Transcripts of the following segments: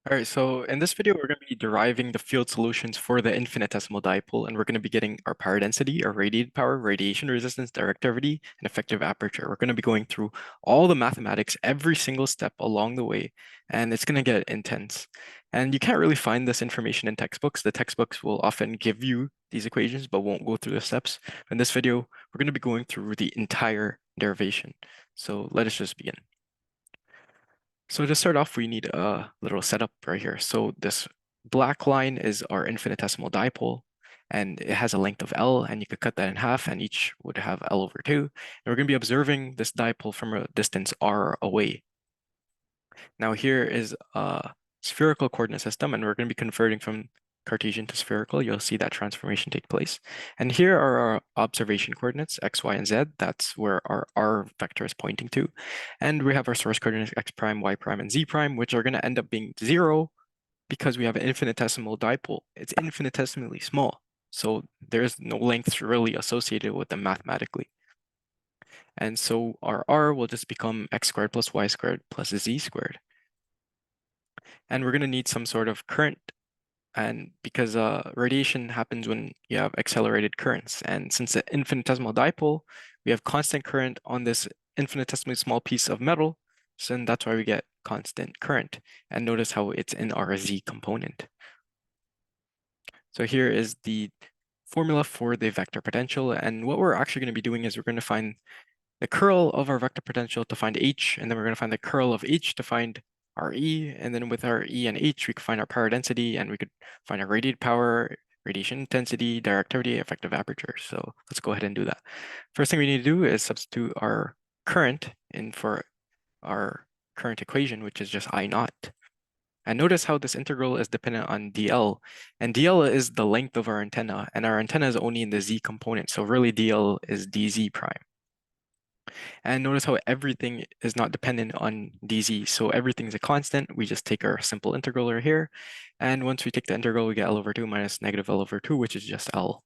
All right, so in this video, we're going to be deriving the field solutions for the infinitesimal dipole, and we're going to be getting our power density, our radiated power, radiation resistance, directivity, and effective aperture. We're going to be going through all the mathematics, every single step along the way, and it's going to get intense. And you can't really find this information in textbooks. The textbooks will often give you these equations, but won't go through the steps. In this video, we're going to be going through the entire derivation. So let us just begin. So to start off, we need a little setup right here. So this black line is our infinitesimal dipole, and it has a length of L, and you could cut that in half, and each would have L over 2. And we're going to be observing this dipole from a distance r away. Now here is a spherical coordinate system, and we're going to be converting from Cartesian to spherical. You'll see that transformation take place. And here are our observation coordinates, x, y, and z. That's where our r vector is pointing to. And we have our source coordinates, x prime, y prime, and z prime, which are going to end up being 0 because we have an infinitesimal dipole. It's infinitesimally small. So there's no length really associated with them mathematically. And so our r will just become x squared plus y squared plus z squared. And we're going to need some sort of current, and because radiation happens when you have accelerated currents. And since the infinitesimal dipole, we have constant current on this infinitesimally small piece of metal, so then that's why we get constant current. And notice how it's in our z component. So here is the formula for the vector potential. And what we're actually going to be doing is we're going to find the curl of our vector potential to find h, and then we're going to find the curl of h to find our E, and then with our E and H, we could find our power density, and we could find our radiated power, radiation intensity, directivity, effective aperture. So let's go ahead and do that. First thing we need to do is substitute our current in for our current equation, which is just I naught. And notice how this integral is dependent on dl, and dl is the length of our antenna, and our antenna is only in the z component, so really dl is dz prime. And notice how everything is not dependent on dz. So everything's a constant. We just take our simple integral right here. And once we take the integral, we get L over 2 minus negative L over 2, which is just L.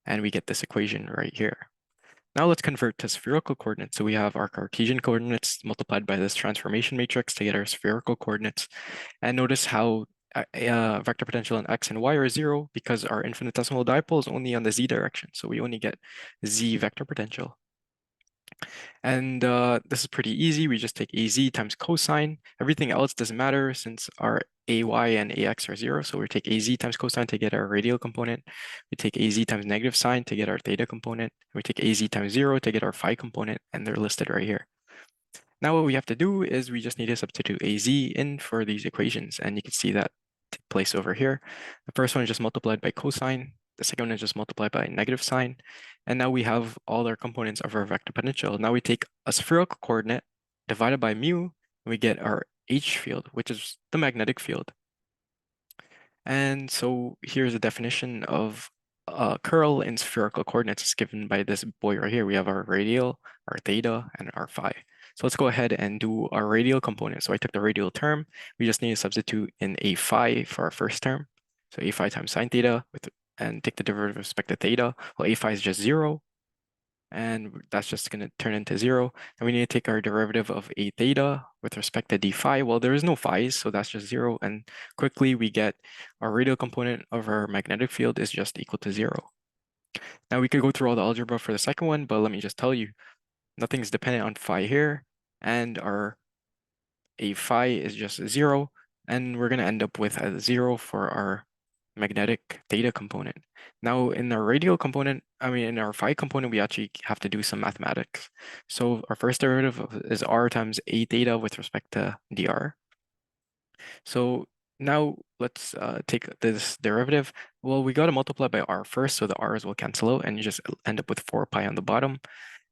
And we get this equation right here. Now let's convert to spherical coordinates. So we have our Cartesian coordinates multiplied by this transformation matrix to get our spherical coordinates. And notice how vector potential in x and y are 0 because our infinitesimal dipole is only on the z direction. So we only get z vector potential. And this is pretty easy. We just take AZ times cosine. Everything else doesn't matter since our AY and AX are 0. So we take AZ times cosine to get our radial component. We take AZ times negative sine to get our theta component. We take AZ times 0 to get our phi component, and they're listed right here. Now what we have to do is we just need to substitute AZ in for these equations, and you can see that take place over here. The first one is just multiplied by cosine. The second one is just multiplied by negative sine. And now we have all our components of our vector potential. Now we take a spherical coordinate divided by mu, and we get our H field, which is the magnetic field. And so here's a definition of a curl in spherical coordinates. It's given by this boy right here. We have our radial, our theta, and our phi. So let's go ahead and do our radial component. So I took the radial term. We just need to substitute in a phi for our first term. So a phi times sine theta and take the derivative with respect to theta. Well, a phi is just 0. And that's just going to turn into 0. And we need to take our derivative of a theta with respect to d phi. Well, there is no phi's, so that's just 0. And quickly we get our radial component of our magnetic field is just equal to 0. Now we could go through all the algebra for the second one, but let me just tell you, nothing's dependent on phi here, and our a phi is just 0, and we're going to end up with a 0 for our magnetic theta component. Now in our radial component, in our phi component, we actually have to do some mathematics. So our first derivative is r times a theta with respect to dr. So now let's take this derivative. Well, we got to multiply by r first, so the r's will cancel out, and you just end up with 4 pi on the bottom.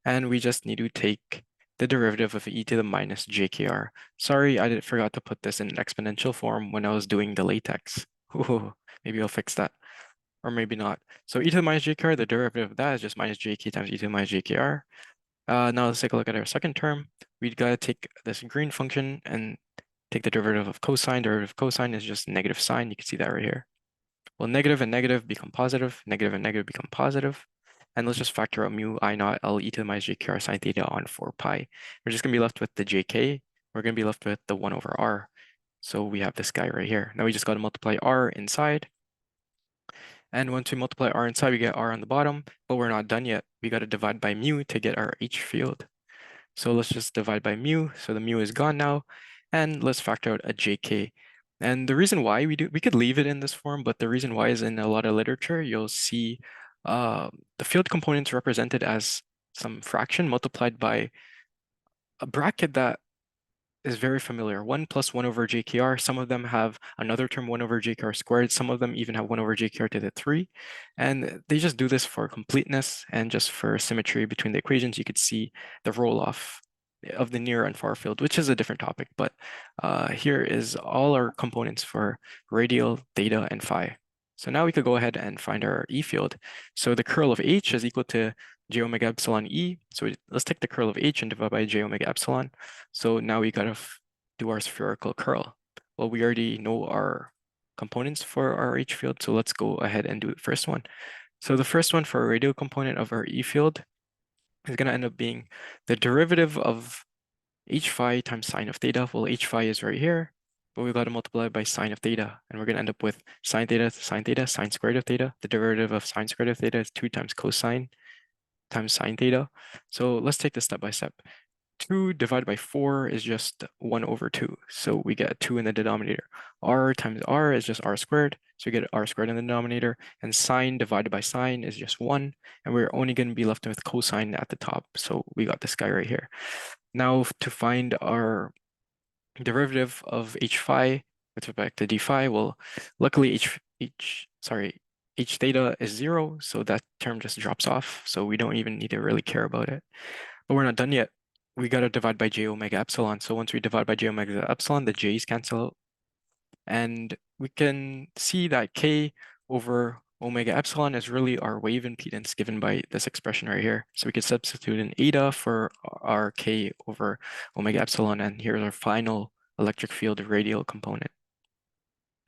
And we just need to take the derivative of e to the minus jkr. Sorry, I forgot to put this in exponential form when I was doing the latex. Ooh, maybe I'll fix that, or maybe not. So e to the minus jkr, the derivative of that is just minus jk times e to the minus jkr. Now let's take a look at our second term. We've got to take this green function and take the derivative of cosine. Derivative of cosine is just negative sine. You can see that right here. Well, negative and negative become positive. Negative and negative become positive. And let's just factor out mu I naught L e to the minus jkr sine theta on 4 pi. We're just going to be left with the jk. We're going to be left with the 1 over r. So we have this guy right here. Now we just got to multiply r inside. And once we multiply r inside, we get r on the bottom, but we're not done yet. We got to divide by mu to get our h field. So let's just divide by mu. So the mu is gone now. And let's factor out a jk. And the reason why we could leave it in this form, but the reason why is in a lot of literature, you'll see the field components represented as some fraction multiplied by a bracket that is very familiar. 1 plus 1 over jkr. Some of them have another term 1 over jkr squared. Some of them even have 1 over jkr to the 3. And they just do this for completeness and just for symmetry between the equations. You could see the roll-off of the near and far field, which is a different topic. But here is all our components for radial, theta, and phi. So now we could go ahead and find our E field. So the curl of H is equal to j omega epsilon E. So let's take the curl of H and divide by j omega epsilon. So now we gotta do our spherical curl. Well, we already know our components for our H field, so let's go ahead and do the first one. So the first one for a radial component of our E field is gonna end up being the derivative of h phi times sine of theta. Well, h phi is right here, but we gotta multiply by sine of theta, and we're gonna end up with sine theta, sine squared of theta. The derivative of sine squared of theta is 2 times cosine times sine theta. So let's take this step by step. 2 divided by 4 is just 1 over 2. So we get 2 in the denominator. R times R is just R squared. So we get R squared in the denominator. And sine divided by sine is just 1. And we're only going to be left with cosine at the top. So we got this guy right here. Now to find our derivative of h phi with respect to d phi, well, luckily h theta is 0. So that term just drops off. So we don't even need to really care about it. But we're not done yet. We got to divide by j omega epsilon. So once we divide by j omega epsilon, the j's cancel out. And we can see that k over omega epsilon is really our wave impedance given by this expression right here. So we could substitute in eta for our k over omega epsilon, and here's our final electric field radial component.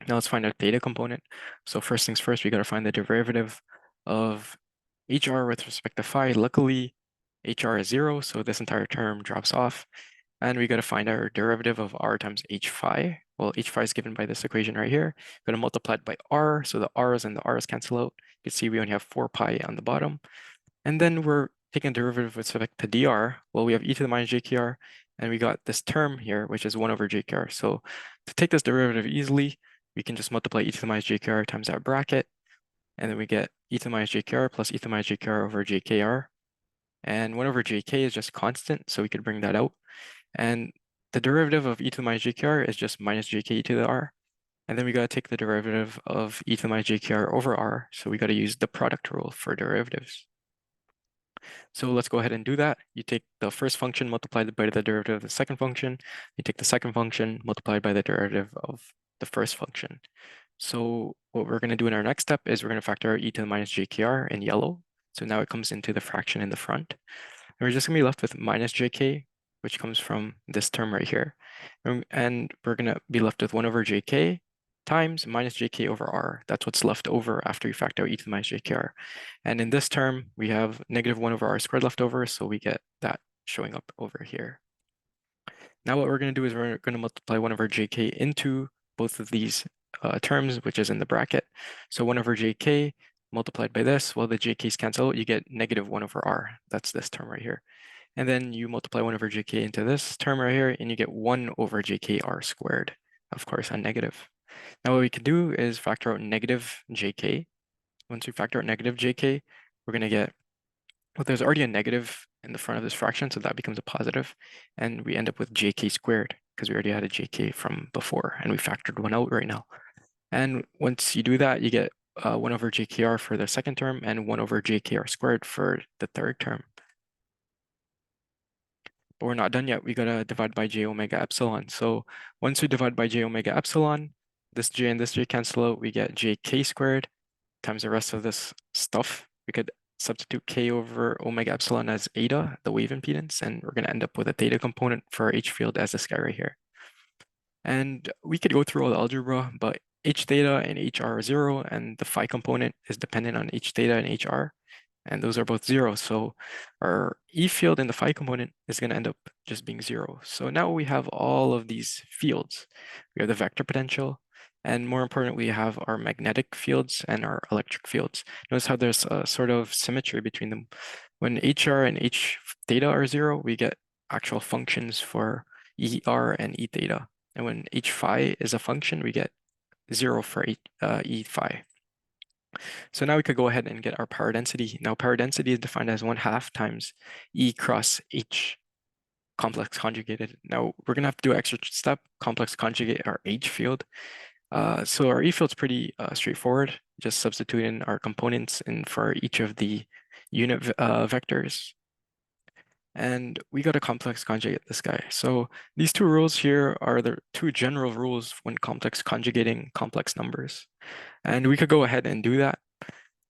Now let's find our theta component. So first things first, we got to find the derivative of hr with respect to phi. Luckily, hr is 0, so this entire term drops off. And we got to find our derivative of r times h phi. Well, h phi is given by this equation right here. We're going to multiply it by r, so the r's and the r's cancel out. You can see we only have 4 pi on the bottom. And then we're taking a derivative with respect to dr. Well, we have e to the minus jkr, and we got this term here, which is 1 over jkr. So to take this derivative easily, we can just multiply e to the minus jkr times that bracket, and then we get e to the minus jkr plus e to the minus jkr over jkr. And 1 over jk is just constant, so we could bring that out. And the derivative of e to the minus jkr is just minus jk e to the r. And then we got to take the derivative of e to the minus jkr over r. So we got to use the product rule for derivatives. So let's go ahead and do that. You take the first function multiplied by the derivative of the second function. You take the second function multiplied by the derivative of the first function. So what we're going to do in our next step is we're going to factor out e to the minus jkr in yellow. So now it comes into the fraction in the front. And we're just going to be left with minus jk, which comes from this term right here. And we're going to be left with 1 over jk times minus jk over r. That's what's left over after you factor out e to the minus jkr. And in this term, we have negative 1 over r squared left over, so we get that showing up over here. Now what we're going to do is we're going to multiply 1 over jk into both of these terms, which is in the bracket. So 1 over jk multiplied by this, well, the jk's cancel out, you get negative 1 over r. That's this term right here. And then you multiply 1 over jk into this term right here, and you get 1 over jk r squared, of course, a negative. Now what we can do is factor out negative jk. Once we factor out negative jk, we're going to get, well, there's already a negative in the front of this fraction, so that becomes a positive, and we end up with jk squared because we already had a jk from before, and we factored one out right now. And once you do that, you get 1 over jkr for the second term and 1 over jkr squared for the third term. But we're not done yet. We gotta divide by j omega epsilon. So once we divide by j omega epsilon, this j and this j cancel out. We get jk squared times the rest of this stuff. We could substitute k over omega epsilon as eta, the wave impedance, and we're gonna end up with a theta component for our h field as this guy right here. And we could go through all the algebra, but h theta and hr are 0, and the phi component is dependent on h theta and hr. and those are both zero. So our E field in the phi component is going to end up just being zero. So now we have all of these fields. We have the vector potential, and more importantly, we have our magnetic fields and our electric fields. Notice how there's a sort of symmetry between them. When HR and H theta are zero, we get actual functions for ER and E theta. And when H phi is a function, we get zero for E phi. So now we could go ahead and get our power density. Now power density is defined as 1/2 times E cross H complex conjugated. Now we're gonna have to do an extra step, complex conjugate our H field. So our E field's pretty straightforward. Just substitute in our components and for each of the unit vectors. And we got a complex conjugate this guy. So these two rules here are the two general rules when complex conjugating complex numbers. And we could go ahead and do that.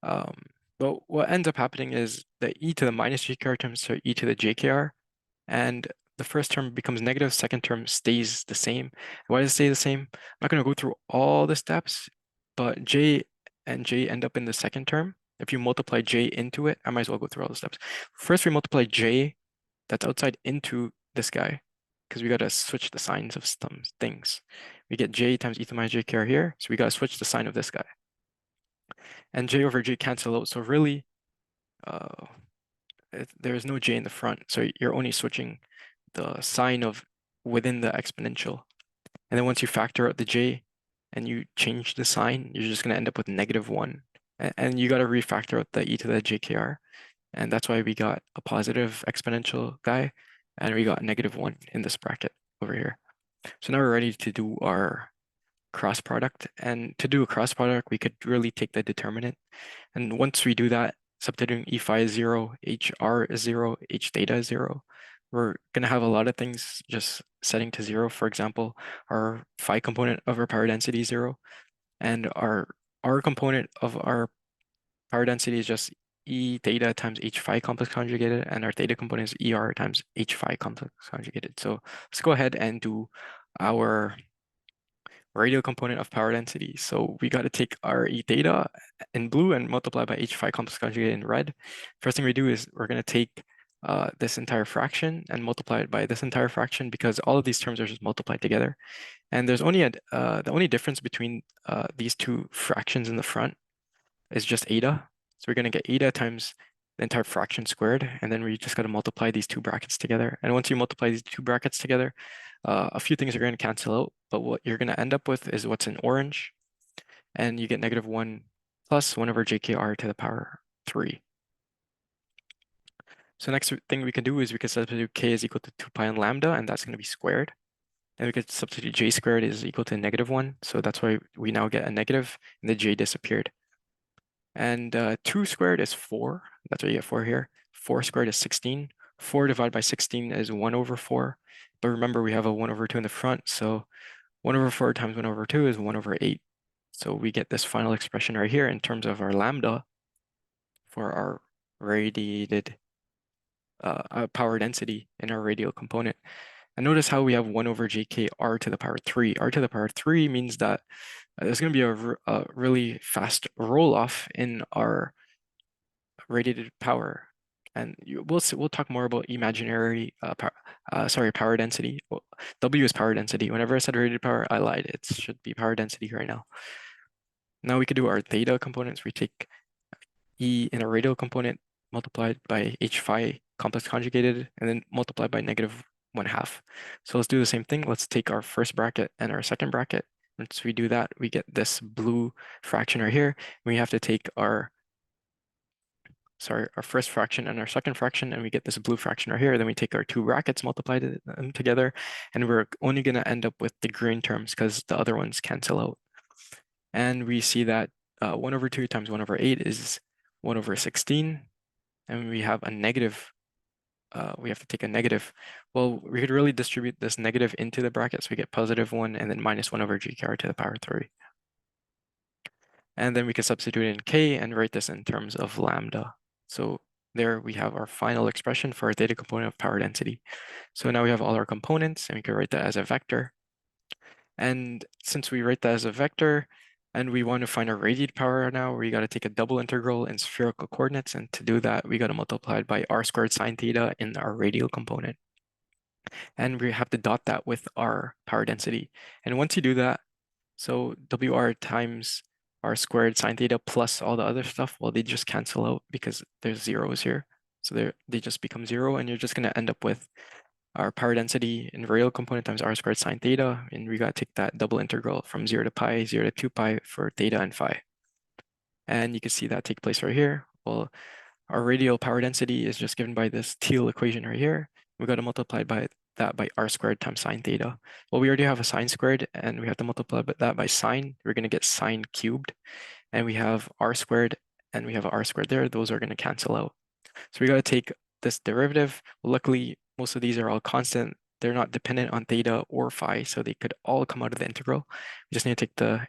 Um, but what ends up happening is the e to the minus jkr turns to e to the jkr, and the first term becomes negative, second term stays the same. Why does it stay the same? I'm not going to go through all the steps, but j and j end up in the second term. If you multiply j into it, I might as well go through all the steps. First, we multiply j that's outside into this guy, because we got to switch the signs of some things. We get j times e to the minus jkr here, so we got to switch the sign of this guy. And j over j cancel out, so really, uh, there's no j in the front, so you're only switching the sign of within the exponential. And then once you factor out the j and you change the sign, you're just going to end up with -1. And you got to refactor out the e to the jkr. And that's why we got a positive exponential guy, and we got -1 in this bracket over here. So now we're ready to do our cross product. And to do a cross product, we could really take the determinant. And once we do that, substituting E phi is 0, HR is 0, H theta is 0. We're going to have a lot of things just setting to 0. For example, our phi component of our power density is 0, and our R component of our power density is just E theta times H phi complex conjugated, and our theta component is ER times H phi complex conjugated. So let's go ahead and do our radial component of power density. So we got to take our E theta in blue and multiply by H phi complex conjugate in red. First thing we do is we're going to take this entire fraction and multiply it by this entire fraction, because all of these terms are just multiplied together. And there's only the only difference between these two fractions in the front is just eta. So we're going to get eta times the entire fraction squared, and then we just got to multiply these two brackets together. And once you multiply these two brackets together, a few things are going to cancel out, but what you're going to end up with is what's in orange, and you get -1 plus 1 over jkr to the power 3. So next thing we can do is we can substitute k is equal to 2 pi and lambda, and that's going to be squared. And we could substitute j squared is equal to -1, so that's why we now get a negative, and the j disappeared. And 2 squared is 4. That's why you get 4 here. 4 squared is 16. 4 divided by 16 is 1 over 4. But remember, we have a 1 over 2 in the front. So 1 over 4 times 1 over 2 is 1 over 8. So we get this final expression right here in terms of our lambda for our radiated power density in our radial component. And notice how we have 1 over jk r to the power 3. R to the power 3 means that there's going to be a really fast roll-off in our radiated power. And we'll talk more about imaginary power density. Well, W is power density. Whenever I said radiated power, I lied. It should be power density right now. Now we could do our theta components. We take E in a radial component multiplied by H phi complex conjugated, and then multiplied by -1/2. So let's do the same thing. Let's take our first bracket and our second bracket. Once we do that, we get this blue fraction right here. We have to take our first fraction and our second fraction, and we get this blue fraction right here. Then we take our two brackets, multiply them together, and we're only going to end up with the green terms because the other ones cancel out. And we see that 1 over 2 times 1 over 8 is 1 over 16, and we have a negative. We have to take a negative. Well, we could really distribute this negative into the brackets. We get +1 and then -1 over gkr to the power 3. And then we can substitute in k and write this in terms of lambda. So there we have our final expression for our theta component of power density. So now we have all our components, and we can write that as a vector. And since we write that as a vector, And we want to find our radiated power now. We got to take a double integral in spherical coordinates. And to do that, we got to multiply it by r squared sine theta in our radial component. And we have to dot that with our power density. And once you do that, so WR times r squared sine theta plus all the other stuff, well, they just cancel out because there's zeros here. So they just become zero, and you're just going to end up with our power density in real component times r squared sine theta, and we got to take that double integral from 0 to pi, 0 to 2 pi for theta and phi. And you can see that take place right here. Well, our radial power density is just given by this teal equation right here. We got to multiply by that by r squared times sine theta. Well, we already have a sine squared, and we have to multiply that by sine. We're going to get sine cubed, and we have r squared, and we have r squared there. Those are going to cancel out. So we got to take this derivative. Luckily, most of these are all constant. They're not dependent on theta or phi, so they could all come out of the integral. We just need to take the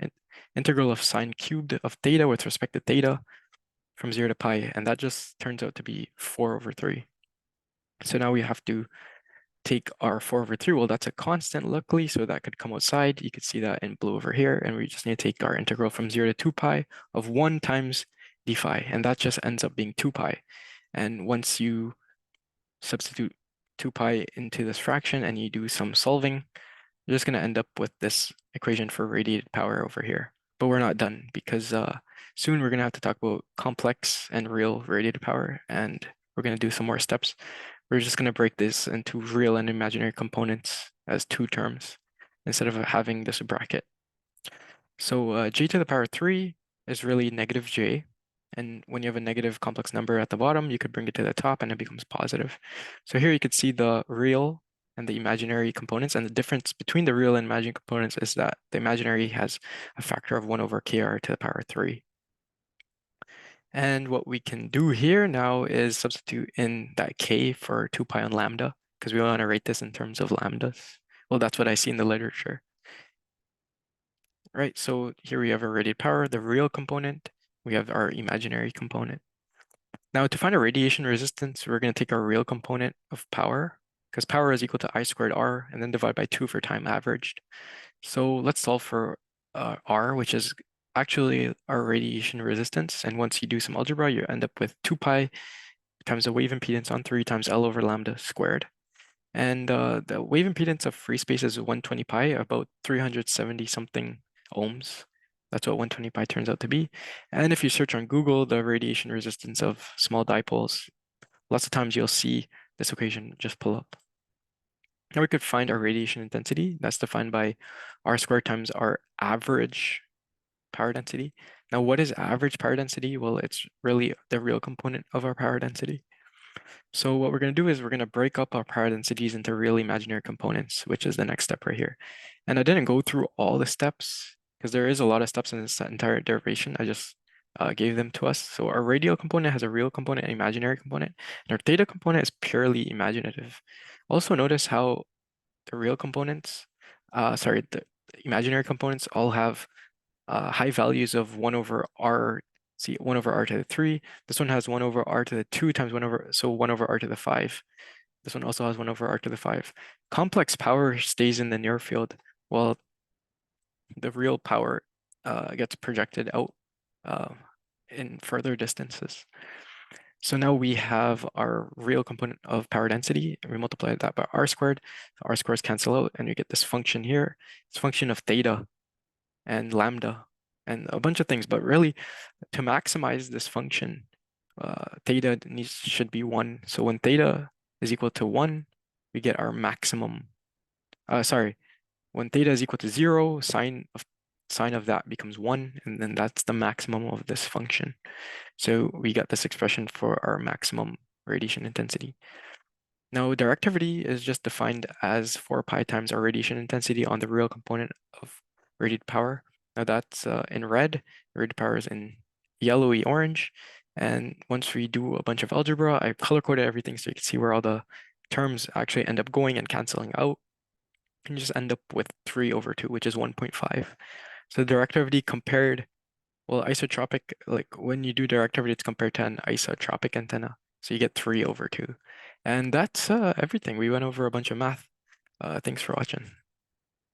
integral of sine cubed of theta with respect to theta from 0 to pi, and that just turns out to be 4/3. So now we have to take our 4/3. Well, that's a constant, luckily, so that could come outside. You could see that in blue over here, and we just need to take our integral from 0 to 2 pi of 1 times d phi, and that just ends up being 2 pi. And once you substitute 2 pi into this fraction and you do some solving, you're just going to end up with this equation for radiated power over here. But we're not done, because soon we're going to have to talk about complex and real radiated power, and we're going to do some more steps. We're just going to break this into real and imaginary components as two terms instead of having this bracket. So j to the power 3 is really negative j. And when you have a negative complex number at the bottom, you could bring it to the top and it becomes positive. So here you could see the real and the imaginary components. And the difference between the real and imaginary components is that the imaginary has a factor of 1 over kr to the power 3. And what we can do here now is substitute in that k for 2 pi on lambda, because we want to rate this in terms of lambdas. Well, that's what I see in the literature. Right, so here we have our radiated power, the real component. We have our imaginary component. Now to find a radiation resistance, we're going to take our real component of power, because power is equal to I squared R, and then divide by 2 for time averaged. So let's solve for R, which is actually our radiation resistance. And once you do some algebra, you end up with 2 pi times the wave impedance on 3 times L over lambda squared. And the wave impedance of free space is 120 pi, about 370 something ohms. That's what 120 pi turns out to be. And if you search on Google the radiation resistance of small dipoles, lots of times you'll see this equation just pull up. Now we could find our radiation intensity. That's defined by r squared times our average power density. Now, what is average power density? Well, it's really the real component of our power density. So what we're going to do is we're going to break up our power densities into real imaginary components, which is the next step right here. And I didn't go through all the steps because there is a lot of steps in this entire derivation. I just gave them to us. So our radial component has a real component and imaginary component, and our theta component is purely imaginative. Also notice how the real components, the imaginary components all have high values of 1 over r, see 1 over r to the 3. This one has 1 over r to the 2 times 1 over, so 1 over r to the 5. This one also has 1 over r to the 5. Complex power stays in the near field, while the real power gets projected out in further distances. So now we have our real component of power density, and we multiply that by r squared. So r squares cancel out, and we get this function here. It's a function of theta and lambda and a bunch of things, but really to maximize this function, theta should be 1. So when theta is equal to 1, we get our maximum. When theta is equal to 0, sine of that becomes 1, and then that's the maximum of this function. So we got this expression for our maximum radiation intensity. Now, directivity is just defined as 4 pi times our radiation intensity on the real component of radiated power. Now that's in red, radiated power is in yellowy orange. And once we do a bunch of algebra, I color-coded everything so you can see where all the terms actually end up going and canceling out. And you just end up with 3/2, which is 1.5. So directivity compared, well, isotropic, like when you do directivity, it's compared to an isotropic antenna. So you get 3/2. And that's everything. We went over a bunch of math. Thanks for watching.